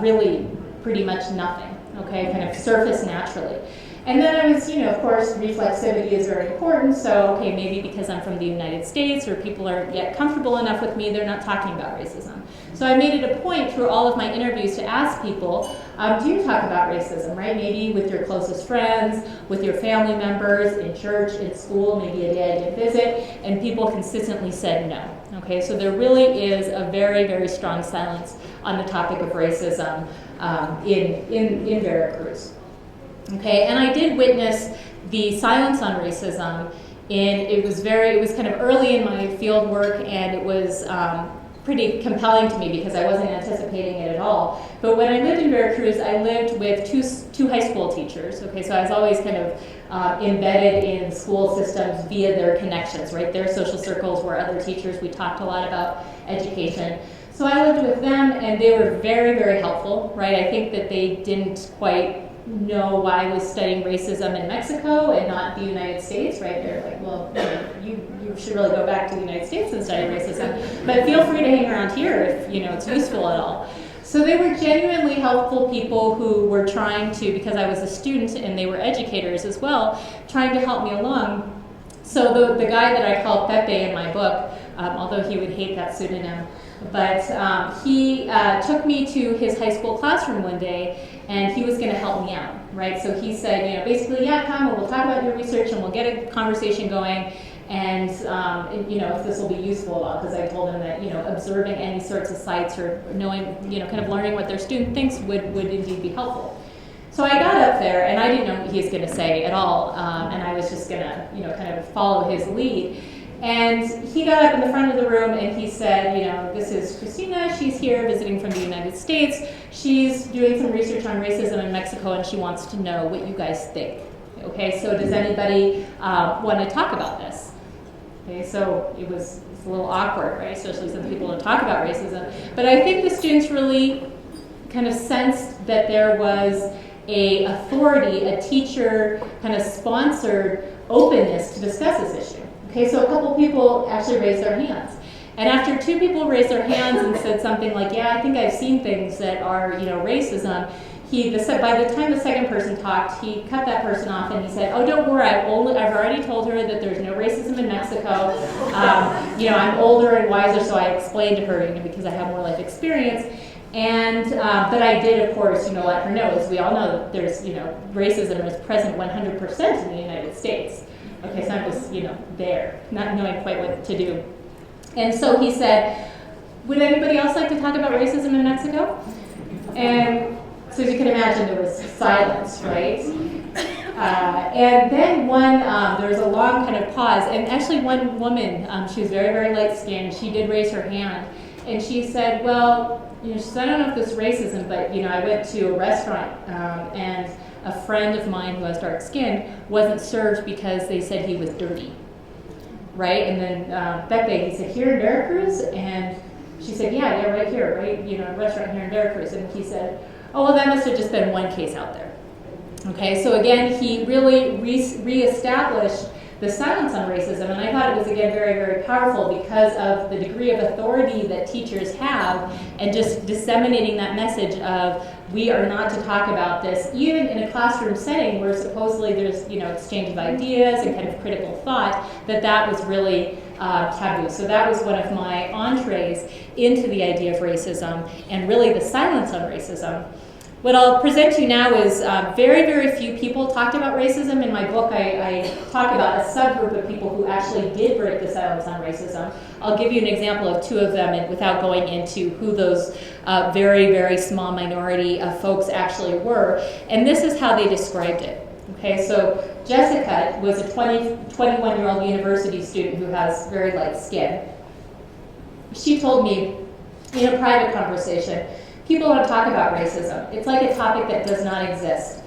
really. Pretty much nothing, okay, kind of surfaced naturally. And then I was, of course, reflexivity is very important, so, okay, maybe because I'm from the United States or people are yet comfortable enough with me, they're not talking about racism. So I made it a point through all of my interviews to ask people, do you talk about racism, right? Maybe with your closest friends, with your family members, in church, in school, maybe a day I did visit, and people consistently said no, okay? So there really is a very, very strong silence on the topic of racism in Veracruz. Okay, and I did witness the silence on racism it was kind of early in my field work, and it was pretty compelling to me because I wasn't anticipating it at all. But when I lived in Veracruz, I lived with two high school teachers. Okay, so I was always kind of embedded in school systems via their connections, right? Their social circles were other teachers. We talked a lot about education. So I lived with them, and they were very, very helpful, right? I think that they didn't quite know why I was studying racism in Mexico and not the United States, right? They're like, well, you should really go back to the United States and study racism, but feel free to hang around here if it's useful at all. So they were genuinely helpful people who were trying to, because I was a student and they were educators as well, trying to help me along. So the guy that I call Pepe in my book, although he would hate that pseudonym, but he took me to his high school classroom one day, and he was going to help me out, right? So he said, basically, yeah, come, we'll talk about your research, and we'll get a conversation going, and if this will be useful at all, because I told him that, observing any sorts of sites or knowing, kind of learning what their student thinks would indeed be helpful. So I got up there, and I didn't know what he was going to say at all, and I was just going to, kind of follow his lead. And he got up in the front of the room and he said, this is Christina, she's here visiting from the United States. She's doing some research on racism in Mexico and she wants to know what you guys think. Okay, so does anybody want to talk about this? Okay, so it's a little awkward, right? Especially since people don't talk about racism. But I think the students really kind of sensed that there was a authority, a teacher kind of sponsored openness to discuss this issue. Okay, so a couple people actually raised their hands. And after two people raised their hands and said something like, yeah, I think I've seen things that are, racism, by the time the second person talked, he cut that person off and he said, oh, don't worry, I've already told her that there's no racism in Mexico. I'm older and wiser, so I explained to her, because I have more life experience. And, but I did, of course, let her know, as we all know, that there's, racism is present 100% in the United States. Okay, so I was, there, not knowing quite what to do. And so he said, would anybody else like to talk about racism in Mexico? And so as you can imagine, there was silence, right? And then there was a long kind of pause, and actually one woman, she was very, very light-skinned, she did raise her hand, and she said, well, she said, I don't know if this is racism, but, I went to a restaurant, and a friend of mine who has dark skin wasn't served because they said he was dirty, right? And then Pepe, he said, here in Veracruz? And she said, yeah, right here, right? A restaurant here in Veracruz. And he said, oh, well, that must have just been one case out there. Okay, so again, he really reestablished the silence on racism. And I thought it was, again, very, very powerful because of the degree of authority that teachers have and just disseminating that message of we are not to talk about this, even in a classroom setting where supposedly there's, you know, exchange of ideas and kind of critical thought, that was really taboo. So that was one of my entrees into the idea of racism and really the silence on racism. What I'll present to you now is very, very few people talked about racism. In my book, I talk about a subgroup of people who actually did break the silence on racism. I'll give you an example of two of them and without going into who those very, very small minority of folks actually were. And this is how they described it. Okay, so Jessica was a 21-year-old university student who has very light skin. She told me in a private conversation, people don't talk about racism. It's like a topic that does not exist,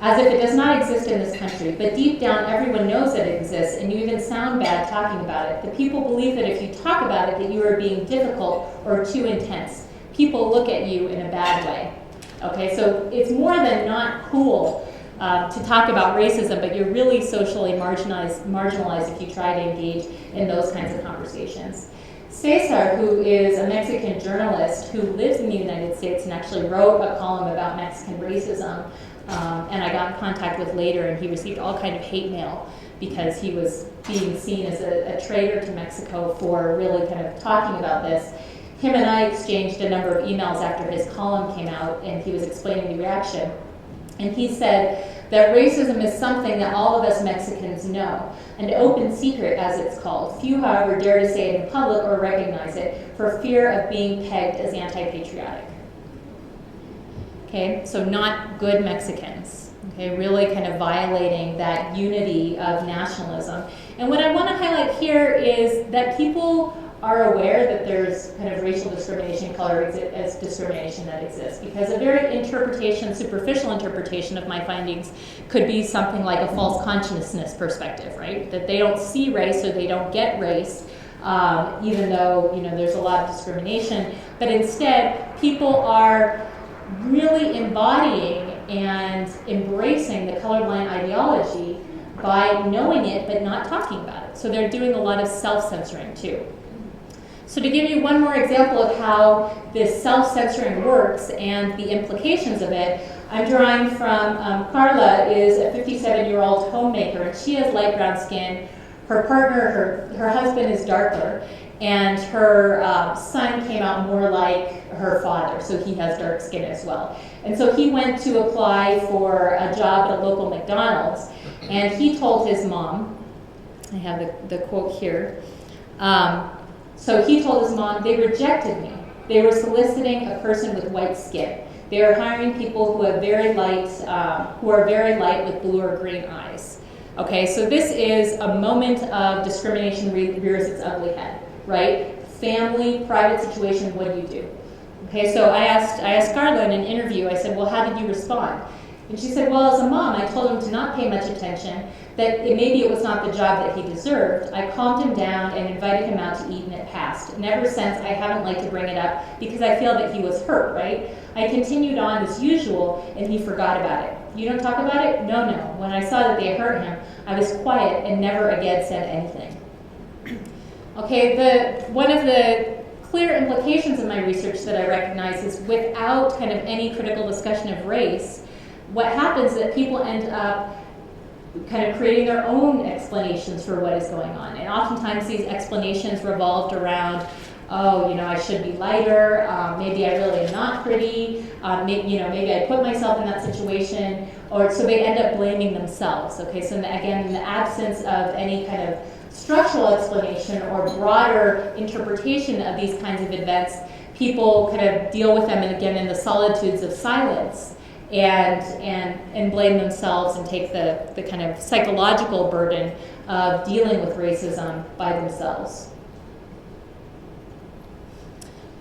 as if it does not exist in this country. But deep down, everyone knows that it exists, and you even sound bad talking about it. The people believe that if you talk about it, that you are being difficult or too intense. People look at you in a bad way. Okay, so it's more than not cool to talk about racism, but you're really socially marginalized if you try to engage in those kinds of conversations. Cesar, who is a Mexican journalist who lives in the United States and actually wrote a column about Mexican racism, and I got in contact with later, and he received all kind of hate mail because he was being seen as a traitor to Mexico for really kind of talking about this. Him and I exchanged a number of emails after his column came out, and he was explaining the reaction. And he said that racism is something that all of us Mexicans know, an open secret as it's called. Few, however, dare to say it in public or recognize it for fear of being pegged as anti-patriotic. Okay, so not good Mexicans. Okay, really kind of violating that unity of nationalism. And what I want to highlight here is that people are aware that there's kind of racial discrimination, color as discrimination that exists, because a very superficial interpretation of my findings could be something like a false consciousness perspective, right? That they don't see race or they don't get race, even though, you know, there's a lot of discrimination, but instead people are really embodying and embracing the colorblind ideology by knowing it but not talking about it. So they're doing a lot of self-censoring too. So to give you one more example of how this self-censoring works and the implications of it, I'm drawing from Carla is a 57-year-old homemaker, and she has light brown skin. Her partner, her husband is darker, and her son came out more like her father, so he has dark skin as well. And so he went to apply for a job at a local McDonald's, and he told his mom, I have the quote here, so he told his mom, they rejected me. They were soliciting a person with white skin. They are hiring people who have who are very light with blue or green eyes. Okay, so this is a moment of discrimination rears its ugly head, right? Family, private situation, what do you do? Okay, so I asked Carla in an interview, I said, well, how did you respond? And she said, well, as a mom, I told him to not pay much attention, that maybe it was not the job that he deserved. I calmed him down and invited him out to eat, and it passed. And ever since, I haven't liked to bring it up because I feel that he was hurt, right? I continued on as usual, and he forgot about it. You don't talk about it? No, no. When I saw that they hurt him, I was quiet and never again said anything. Okay, one of the clear implications of my research that I recognize is without kind of any critical discussion of race, what happens is that people end up kind of creating their own explanations for what is going on. And oftentimes these explanations revolved around, oh, you know, I should be lighter, maybe I really am not pretty, maybe I put myself in that situation, or so they end up blaming themselves. Okay, so again, in the absence of any kind of structural explanation or broader interpretation of these kinds of events, people kind of deal with them, and again, in the solitudes of silence, and blame themselves and take the kind of psychological burden of dealing with racism by themselves.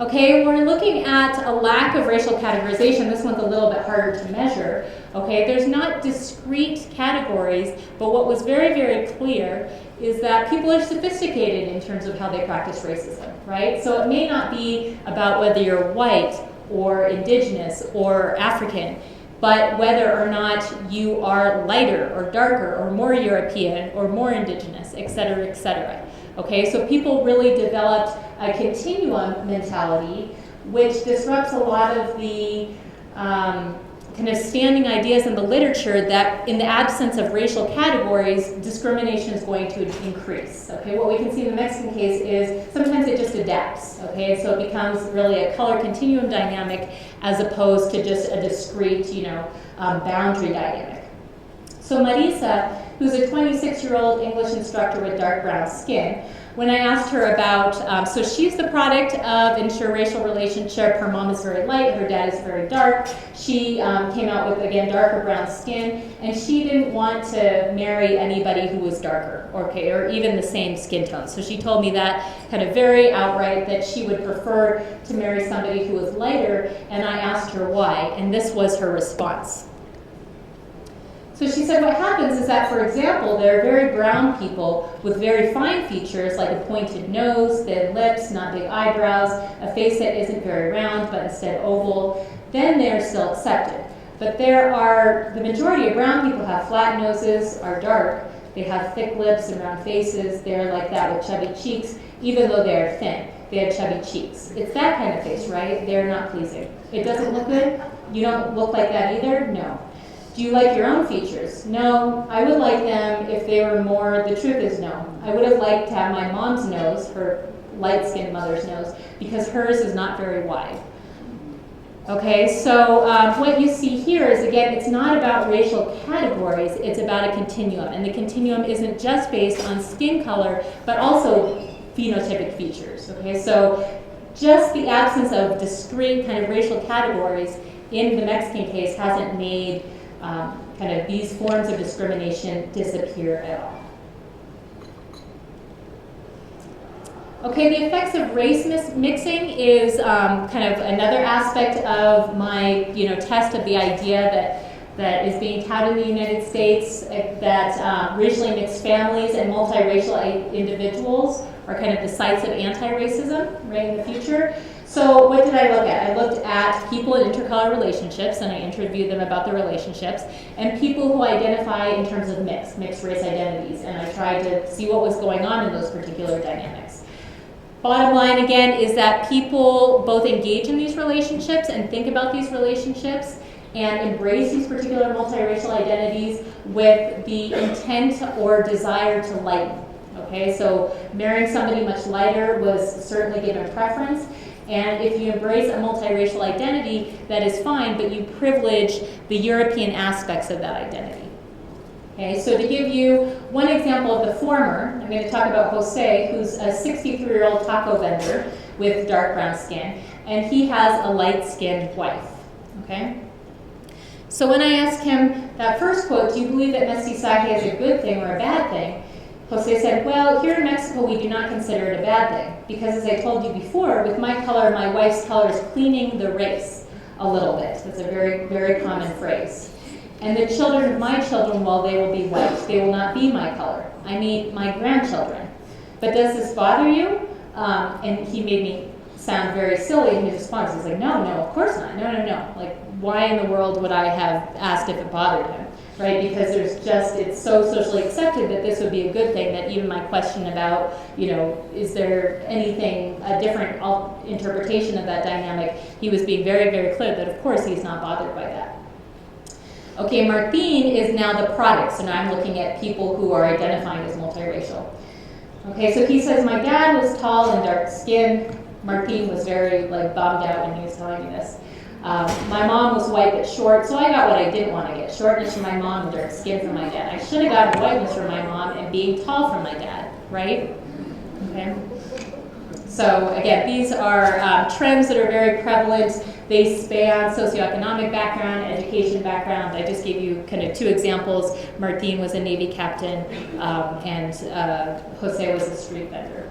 Okay, we're looking at a lack of racial categorization. This one's a little bit harder to measure. Okay, there's not discrete categories, but what was very, very clear is that people are sophisticated in terms of how they practice racism, right? So it may not be about whether you're white or indigenous or African. but whether or not you are lighter or darker or more European or more indigenous, et cetera, et cetera. Okay, so people really developed a continuum mentality, which disrupts a lot of the kind of standing ideas in the literature that in the absence of racial categories, discrimination is going to increase. Okay, what we can see in the Mexican case is sometimes it just adapts. Okay, so it becomes really a color continuum dynamic as opposed to just a discrete, boundary dynamic. So Marisa, who's a 26-year-old English instructor with dark brown skin, when I asked her about, so she's the product of interracial relationship. Her mom is very light, her dad is very dark. She came out with, again, darker brown skin, and she didn't want to marry anybody who was darker, okay, or even the same skin tone. So she told me that kind of very outright, that she would prefer to marry somebody who was lighter, and I asked her why, and this was her response. So she said what happens is that, for example, there are very brown people with very fine features like a pointed nose, thin lips, not big eyebrows, a face that isn't very round but instead oval. Then they are still accepted. But the majority of brown people have flat noses, are dark, they have thick lips and round faces, they're like that with chubby cheeks, even though they're thin. They have chubby cheeks. It's that kind of face, right? They're not pleasing. It doesn't look good? You don't look like that either? No. Do you like your own features? No. I would like them if they were more, the truth is no. I would have liked to have my mom's nose, her light-skinned mother's nose, because hers is not very wide. Okay, so what you see here is, again, it's not about racial categories, it's about a continuum. And the continuum isn't just based on skin color, but also phenotypic features. Okay, so just the absence of discrete kind of racial categories in the Mexican case hasn't made kind of these forms of discrimination disappear at all. Okay, the effects of race mixing is kind of another aspect of my test of the idea that is being touted in the United States, that racially mixed families and multiracial individuals are kind of the sites of anti-racism right in the future. So what did I look at? I looked at people in intercolor relationships, and I interviewed them about the relationships, and people who identify in terms of mixed race identities, and I tried to see what was going on in those particular dynamics. Bottom line, again, is that people both engage in these relationships and think about these relationships and embrace these particular multiracial identities with the intent or desire to lighten. Okay, so marrying somebody much lighter was certainly given preference. And if you embrace a multiracial identity, that is fine, but you privilege the European aspects of that identity. Okay, so to give you one example of the former, I'm going to talk about Jose, who's a 63-year-old taco vendor with dark brown skin, and he has a light-skinned wife. Okay? So when I asked him that first quote, do you believe that mestizaje is a good thing or a bad thing? Jose said, well, here in Mexico, we do not consider it a bad thing. Because as I told you before, with my color, my wife's color is cleaning the race a little bit. That's a very, very common phrase. And the children of my children, well, they will be white. They will not be my color. I mean, my grandchildren. But does this bother you? And he made me sound very silly in his response. He's like, no, of course not. No. Like, why in the world would I have asked if it bothered him? Right, because it's so socially accepted that this would be a good thing, that even my question about, is there anything, a different interpretation of that dynamic, he was being very, very clear that of course he's not bothered by that. Okay, Martin is now the product, so now I'm looking at people who are identifying as multiracial. Okay, so he says, my dad was tall and dark skinned. Martin was very bummed out when he was telling me this. My mom was white but short, so I got what I didn't want to get. Shortness from my mom and dark skin from my dad. I should have gotten whiteness from my mom and being tall from my dad, right? Okay. So again, these are trends that are very prevalent. They span socioeconomic background, education background. I just gave you kind of two examples. Martin was a Navy captain, and Jose was a street vendor.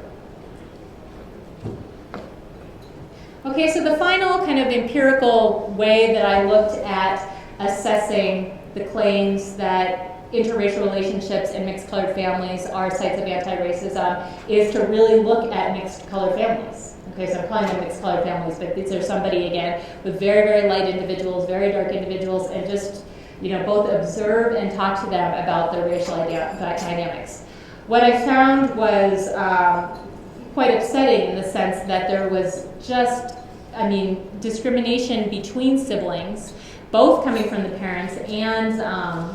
Okay, so the final kind of empirical way that I looked at assessing the claims that interracial relationships and mixed-colored families are sites of anti-racism is to really look at mixed-colored families. Okay, so I'm calling them mixed color families, but these are somebody, again, with very, very light individuals, very dark individuals, and just, both observe and talk to them about their racial dynamics. What I found was quite upsetting in the sense that there was just, discrimination between siblings, both coming from the parents and,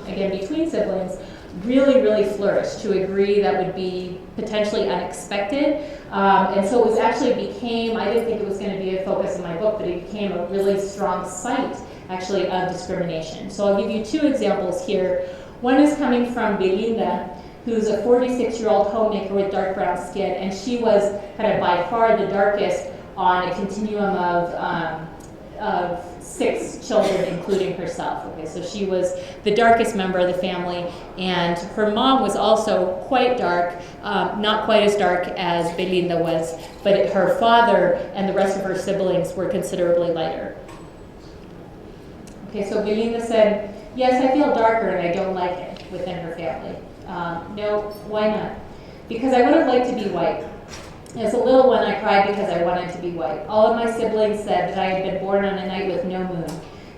again, between siblings, really, really flourished to a degree that would be potentially unexpected. And so it was actually became, I didn't think it was going to be a focus of my book, but it became a really strong site, actually, of discrimination. So I'll give you two examples here. One is coming from Belinda, who's a 46-year-old homemaker with dark brown skin, and she was kind of by far the darkest on a continuum of 6 children, including herself. Okay, so she was the darkest member of the family, and her mom was also quite dark, not quite as dark as Belinda was, but her father and the rest of her siblings were considerably lighter. Okay, so Belinda said, yes, I feel darker and I don't like it within her family. No, why not? Because I would have liked to be white. As a little one, I cried because I wanted to be white. All of my siblings said that I had been born on a night with no moon,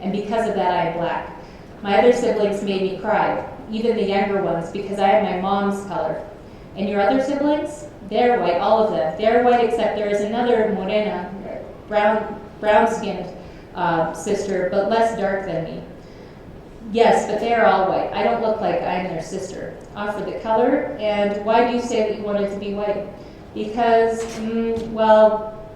and because of that, I am black. My other siblings made me cry, even the younger ones, because I had my mom's color. And your other siblings? They're white, all of them. They're white, except there is another morena, brown-skinned sister, but less dark than me. Yes, but they are all white. I don't look like I'm their sister. For the color, and why do you say that you wanted to be white? Because, well,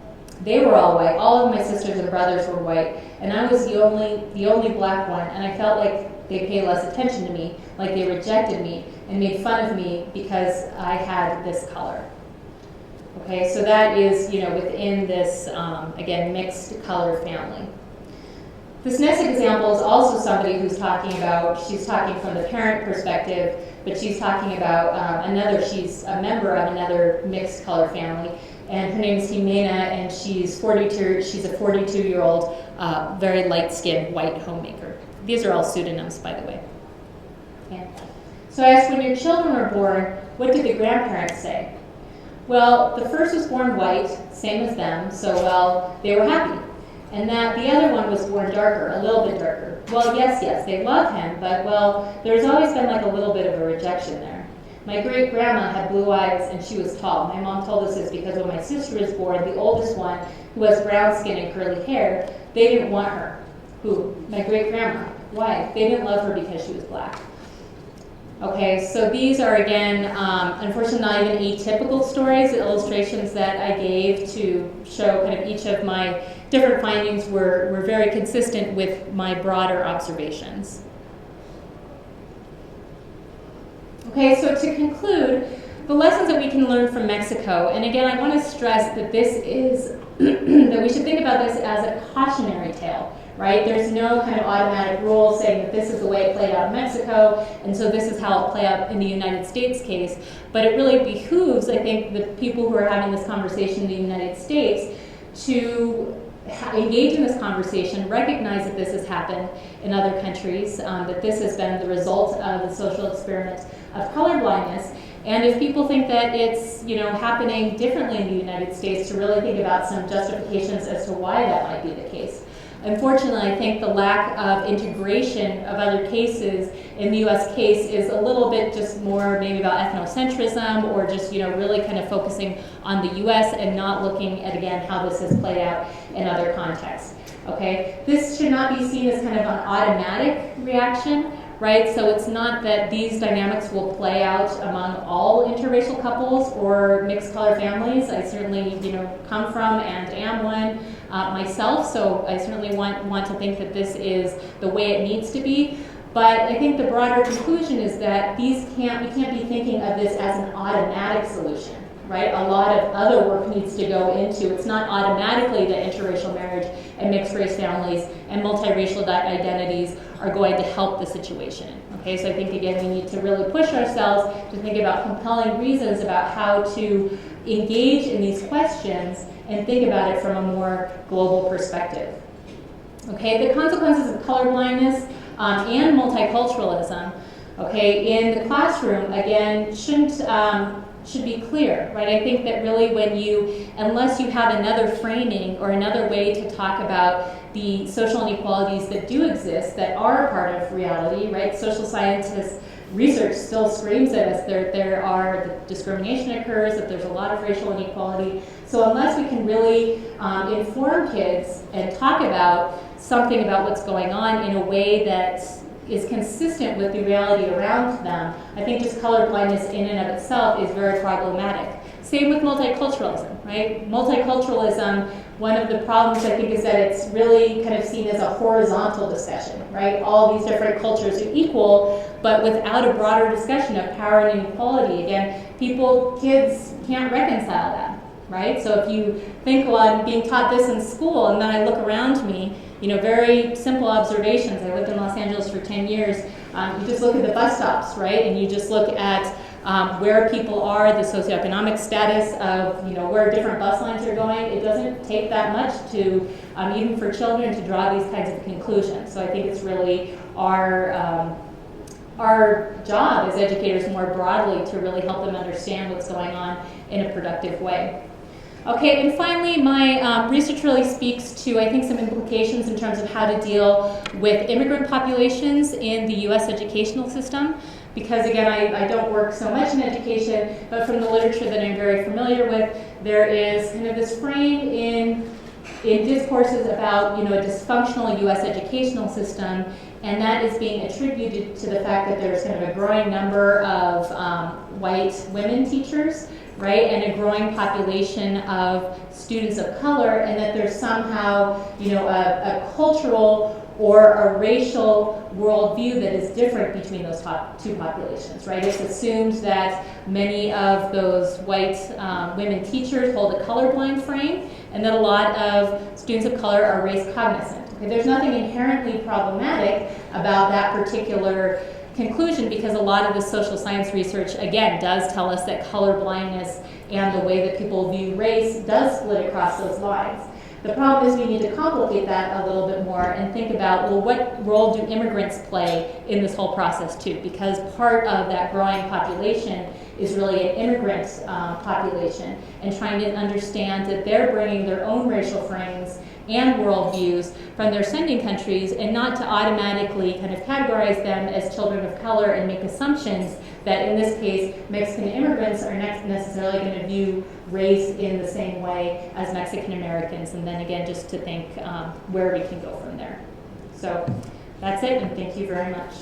they were all white. All of my sisters and brothers were white, and I was the only black one, and I felt like they paid less attention to me, like they rejected me and made fun of me because I had this color. Okay, so that is, within this, again, mixed color family. This next example is also somebody who's talking about, she's talking from the parent perspective, but she's talking about she's a member of another mixed color family, and her name is Jimena, and she's a 42-year-old, very light-skinned white homemaker. These are all pseudonyms, by the way. Okay. So I asked, when your children were born, what did the grandparents say? Well, the first was born white, same as them, so, well, they were happy. And that the other one was born darker, a little bit darker. Well, yes, they love him, but, well, there's always been like a little bit of a rejection there. My great-grandma had blue eyes, and she was tall. My mom told us this because when my sister was born, the oldest one, who has brown skin and curly hair, they didn't want her. Who? My great-grandma. Why? They didn't love her because she was black. Okay, so these are, again, unfortunately not even atypical stories, the illustrations that I gave to show kind of each of my different findings were very consistent with my broader observations. Okay, so to conclude, the lessons that we can learn from Mexico, and again, I want to stress that this is, that we should think about this as a cautionary tale. Right? There's no kind of automatic rule saying that this is the way it played out in Mexico, and so this is how it played out in the United States case. But it really behooves, I think, the people who are having this conversation in the United States to engage in this conversation, recognize that this has happened in other countries, that this has been the result of the social experiment of colorblindness. And if people think that it's happening differently in the United States, to really think about some justifications as to why that might be the case. Unfortunately, I think the lack of integration of other cases in the U.S. case is a little bit just more maybe about ethnocentrism, or just really kind of focusing on the U.S. and not looking at, again, how this has played out in other contexts. Okay, this should not be seen as kind of an automatic reaction, right? So it's not that these dynamics will play out among all interracial couples or mixed color families. I certainly, come from and am one myself, so I certainly want to think that this is the way it needs to be. But I think the broader conclusion is that we can't be thinking of this as an automatic solution, right? A lot of other work needs to go into. It's not automatically that interracial marriage and mixed race families and multiracial identities are going to help the situation. Okay, so I think, again, we need to really push ourselves to think about compelling reasons about how to engage in these questions and think about it from a more global perspective. Okay, the consequences of colorblindness and multiculturalism, okay, in the classroom, again, shouldn't should be clear, right? I think that really unless you have another framing or another way to talk about the social inequalities that do exist, that are a part of reality, right? Social scientists research still screams at us that discrimination occurs, that there's a lot of racial inequality. So unless we can really inform kids and talk about something about what's going on in a way that is consistent with the reality around them, I think just colorblindness in and of itself is very problematic. Same with multiculturalism, right? Multiculturalism, one of the problems I think is that it's really kind of seen as a horizontal discussion, right? All these different cultures are equal, but without a broader discussion of power and inequality. Again, kids can't reconcile that, right? So if you think, well, I'm being taught this in school, and then I look around me, very simple observations. I lived in Los Angeles for 10 years. You just look at the bus stops, right? And you just look at where people are, the socioeconomic status of, where different bus lines are going. It doesn't take that much to, even for children, to draw these kinds of conclusions. So I think it's really our job as educators more broadly to really help them understand what's going on in a productive way. Okay, and finally, my research really speaks to, I think, some implications in terms of how to deal with immigrant populations in the U.S. educational system. Because, again, I don't work so much in education, but from the literature that I'm very familiar with, there is kind of this frame in discourses about, a dysfunctional U.S. educational system, and that is being attributed to the fact that there's kind of a growing number of white women teachers, right, and a growing population of students of color, and that there's somehow, a cultural or a racial worldview that is different between those two populations, right? It's assumed that many of those white women teachers hold a colorblind frame, and that a lot of students of color are race cognizant. Okay? There's nothing inherently problematic about that particular conclusion, because a lot of the social science research, again, does tell us that colorblindness and the way that people view race does split across those lines. The problem is we need to complicate that a little bit more and think about, well, what role do immigrants play in this whole process too? Because part of that growing population is really an immigrant population, and trying to understand that they're bringing their own racial frames and worldviews from their sending countries, and not to automatically kind of categorize them as children of color and make assumptions that in this case Mexican immigrants are not necessarily going to view race in the same way as Mexican Americans, and then again just to think where we can go from there. So that's it, and thank you very much.